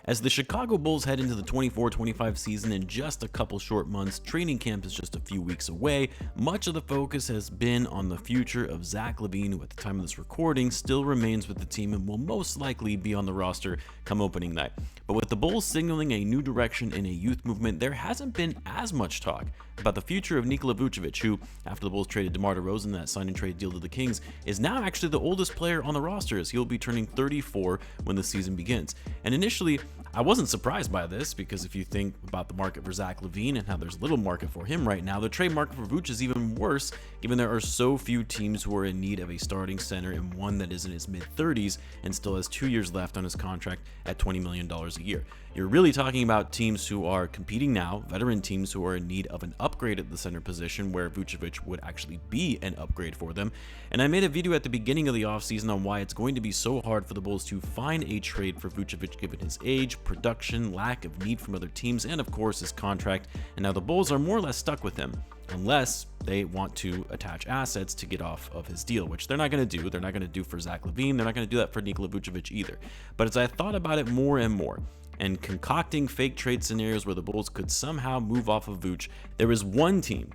As the Chicago Bulls head into the 24-25 season in just a couple short months, training camp is just a few weeks away. Much of the focus has been on the future of Zach Lavine, who at the time of this recording still remains with the team and will most likely be on the roster come opening night. But with the Bulls signaling a new direction in a youth movement, there hasn't been as much talk about the future of Nikola Vucevic, who, after the Bulls traded DeMar DeRozan, that sign and trade deal to the Kings, is now actually the oldest player on the roster, as he'll be turning 34 when the season begins. And initially, I wasn't surprised by this, because if you think about the market for Zach Lavine and how there's little market for him right now, the trade market for Vuce is even worse, given there are so few teams who are in need of a starting center and one that is in his mid-30s and still has 2 years left on his contract at $20 million a year. You're really talking about teams who are competing now, veteran teams who are in need of an upgrade at the center position, where Vucevic would actually be an upgrade for them. And I made a video at the beginning of the offseason on why it's going to be so hard for the Bulls to find a trade for Vucevic given his age, production, lack of need from other teams, and of course his contract. And now the Bulls are more or less stuck with him, unless they want to attach assets to get off of his deal, which they're not going to do. They're not going to do for Zach Lavine. They're not going to do that for Nikola Vucevic either. But as I thought about it more and more, and concocting fake trade scenarios where the Bulls could somehow move off of Vuce, there is one team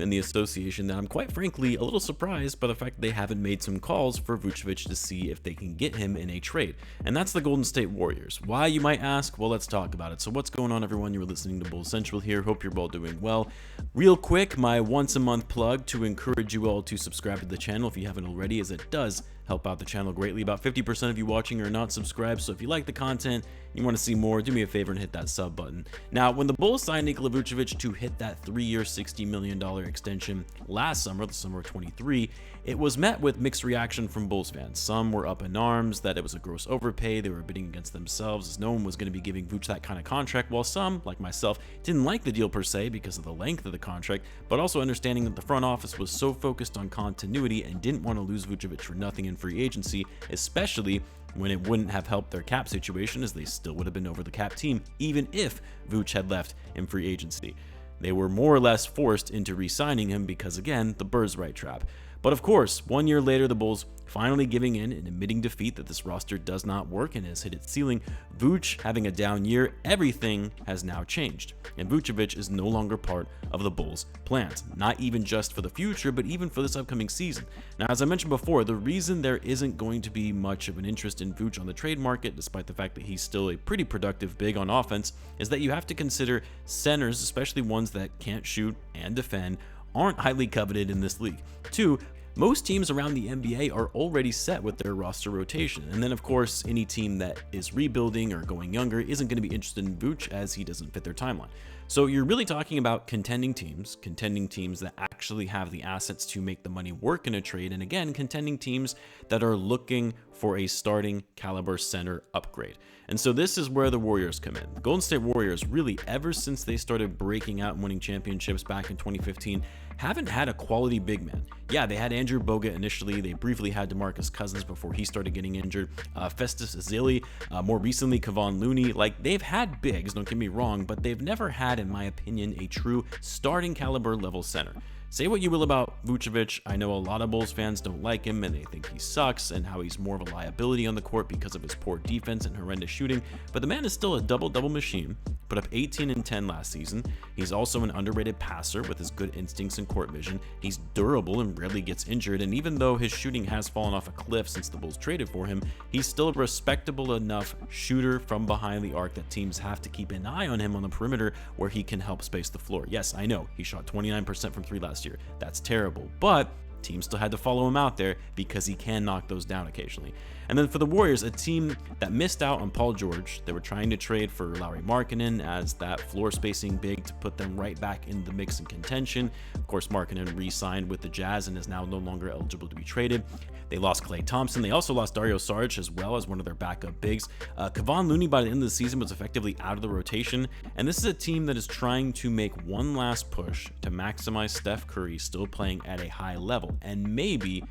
in the association that I'm quite frankly a little surprised by the fact they haven't made some calls for Vucevic to see if they can get him in a trade, and that's the Golden State Warriors. Why, you might ask? Well, let's talk about it. So what's going on, everyone? You're listening to Bulls Central here. Hope you're all doing well. Real quick, my once a month plug to encourage you all to subscribe to the channel if you haven't already, as it does help out the channel greatly. About 50% of you watching are not subscribed, so if you like the content, you want to see more, do me a favor and hit that sub button. Now, when the Bulls signed Nikola Vucevic to hit that 3-year, $60 million extension last summer, the summer of 23, it was met with mixed reaction from Bulls fans. Some were up in arms that it was a gross overpay, they were bidding against themselves, as no one was going to be giving Vuce that kind of contract, while some, like myself, didn't like the deal per se because of the length of the contract, but also understanding that the front office was so focused on continuity and didn't want to lose Vucevic for nothing in free agency, especially when it wouldn't have helped their cap situation, as they still would have been over the cap team even if Vuce had left in free agency. They were more or less forced into re-signing him because, again, the birds right trap. But of course, 1 year later, the Bulls finally giving in and admitting defeat that this roster does not work and has hit its ceiling. Vuce having a down year, everything has now changed, and Vucevic is no longer part of the Bulls' plans, not even just for the future, but even for this upcoming season. Now, as I mentioned before, the reason there isn't going to be much of an interest in Vuce on the trade market, despite the fact that he's still a pretty productive big on offense, is that you have to consider centers, especially ones that can't shoot and defend, aren't highly coveted in this league. Two, most teams around the NBA are already set with their roster rotation, and then of course any team that is rebuilding or going younger isn't going to be interested in Vuce, as he doesn't fit their timeline. So you're really talking about contending teams that actually have the assets to make the money work in a trade, and again, contending teams that are looking for a starting caliber center upgrade. And so this is where the Warriors come in. The Golden State Warriors, really ever since they started breaking out and winning championships back in 2015, haven't had a quality big man. Yeah, they had Andrew Bogut initially. They briefly had DeMarcus Cousins before he started getting injured. Festus Ezeli, more recently Kevon Looney. Like, they've had bigs, don't get me wrong, but they've never had, in my opinion, a true starting caliber level center. Say what you will about Vucevic, I know a lot of Bulls fans don't like him and they think he sucks and how he's more of a liability on the court because of his poor defense and horrendous shooting, but the man is still a double-double machine, put up 18 and 10 last season. He's also an underrated passer with his good instincts and court vision. He's durable and rarely gets injured, and even though his shooting has fallen off a cliff since the Bulls traded for him, he's still a respectable enough shooter from behind the arc that teams have to keep an eye on him on the perimeter where he can help space the floor. Yes, I know, he shot 29% from three last year. That's terrible, but teams still had to follow him out there because he can knock those down occasionally. And then for the Warriors, a team that missed out on Paul George. They were trying to trade for Lauri Markkanen as that floor spacing big to put them right back in the mix and contention. Of course, Markkanen re-signed with the Jazz and is now no longer eligible to be traded. They lost Klay Thompson. They also lost Dario Saric as well as one of their backup bigs. Kevon Looney by the end of the season was effectively out of the rotation. And this is a team that is trying to make one last push to maximize Steph Curry still playing at a high level and maybe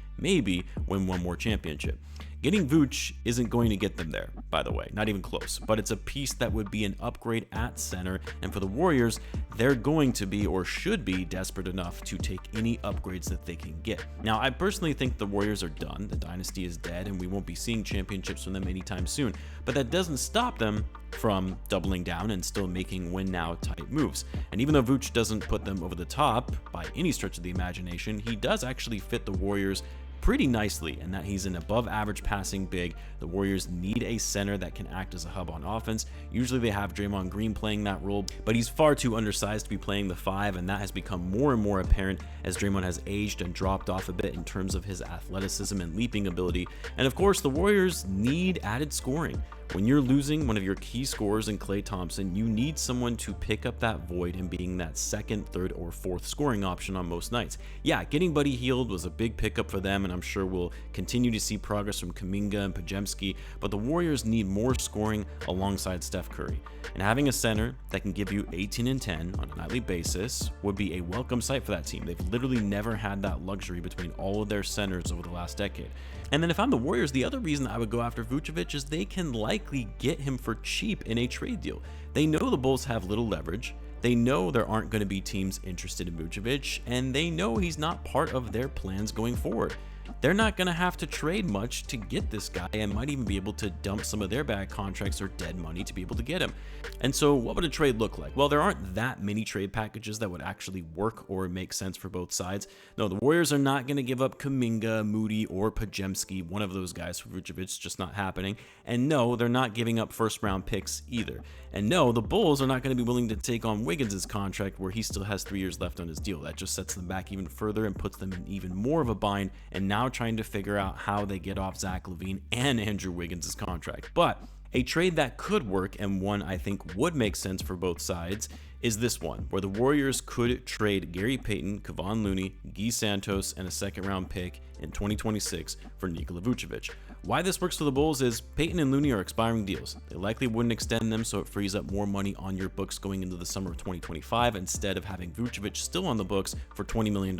win one more championship. Getting Vooch isn't going to get them there, by the way, not even close, but it's a piece that would be an upgrade at center, and for the Warriors, they're going to be or should be desperate enough to take any upgrades that they can get. Now, I personally think the Warriors are done, the dynasty is dead, and we won't be seeing championships from them anytime soon, but that doesn't stop them from doubling down and still making win now type moves. And even though Vooch doesn't put them over the top by any stretch of the imagination, he does actually fit the Warriors pretty nicely in that he's an above average passing big. The Warriors need a center that can act as a hub on offense. Usually they have Draymond Green playing that role, but he's far too undersized to be playing the 5, and that has become more and more apparent as Draymond has aged and dropped off a bit in terms of his athleticism and leaping ability. And of course, the Warriors need added scoring. When you're losing one of your key scorers in Klay Thompson, you need someone to pick up that void and being that second, third, or fourth scoring option on most nights. Yeah, getting Buddy Hield was a big pickup for them, and I'm sure we'll continue to see progress from Kuminga and Podziemski, but the Warriors need more scoring alongside Steph Curry. And having a center that can give you 18 and 10 on a nightly basis would be a welcome sight for that team. They've literally never had that luxury between all of their centers over the last decade. And then if I'm the Warriors, the other reason I would go after Vucevic is they can likely get him for cheap in a trade deal. They know the Bulls have little leverage. They know there aren't going to be teams interested in Vucevic, and they know he's not part of their plans going forward. They're not going to have to trade much to get this guy and might even be able to dump some of their bad contracts or dead money to be able to get him. And so what would a trade look like? Well, there aren't that many trade packages that would actually work or make sense for both sides. No, the Warriors are not going to give up Kuminga, Moody, or Podziemski, one of those guys for Vucevic. It's just not happening. And no, they're not giving up first-round picks either. And no, the Bulls are not going to be willing to take on Wiggins' contract where he still has 3 years left on his deal. That just sets them back even further and puts them in even more of a bind, and now trying to figure out how they get off Zach Lavine and Andrew Wiggins' contract. But a trade that could work, and one I think would make sense for both sides, is this one, where the Warriors could trade Gary Payton, Kevon Looney, Guy Santos, and a second-round pick in 2026 for Nikola Vucevic. Why this works for the Bulls is Payton and Looney are expiring deals. They likely wouldn't extend them, so it frees up more money on your books going into the summer of 2025 instead of having Vucevic still on the books for $20 million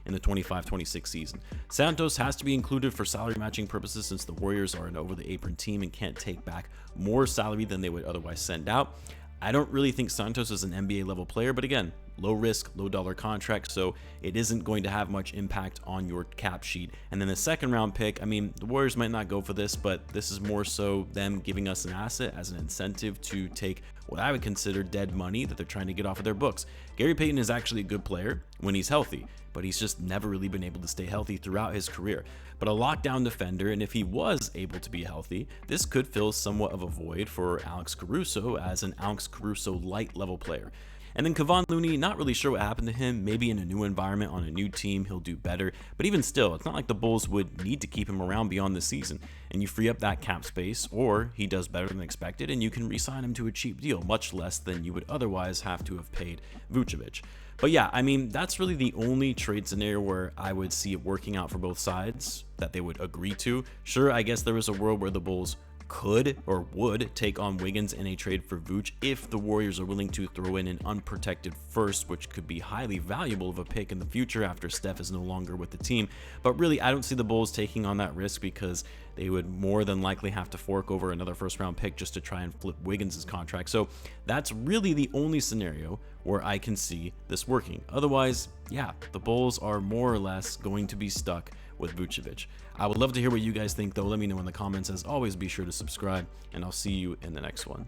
in the 25-26 season. Santos has to be included for salary matching purposes since the Warriors are an over-the-apron team and can't take back more salary than they would otherwise send out. I don't really think Santos is an NBA level player, but again, low risk, low dollar contract, so it isn't going to have much impact on your cap sheet. And then the second round pick, I mean, the Warriors might not go for this, but this is more so them giving us an asset as an incentive to take what I would consider dead money that they're trying to get off of their books. Gary Payton is actually a good player when he's healthy, but he's just never really been able to stay healthy throughout his career. But a lockdown defender, and if he was able to be healthy, this could fill somewhat of a void for Alex Caruso as an Alex Caruso light level player. And then Kevon Looney, not really sure what happened to him. Maybe in a new environment on a new team, he'll do better. But even still, it's not like the Bulls would need to keep him around beyond the season. And you free up that cap space, or he does better than expected, and you can re-sign him to a cheap deal, much less than you would otherwise have to have paid Vucevic. But yeah, I mean, that's really the only trade scenario where I would see it working out for both sides that they would agree to. Sure, I guess there is a world where the Bulls could or would take on Wiggins in a trade for Vooch if the Warriors are willing to throw in an unprotected first, which could be highly valuable of a pick in the future after Steph is no longer with the team. But really, I don't see the Bulls taking on that risk because they would more than likely have to fork over another first round pick just to try and flip Wiggins' contract. So that's really the only scenario where I can see this working. Otherwise, yeah, the Bulls are more or less going to be stuck with Vucevic. I would love to hear what you guys think though. Let me know in the comments. As always, be sure to subscribe, and I'll see you in the next one.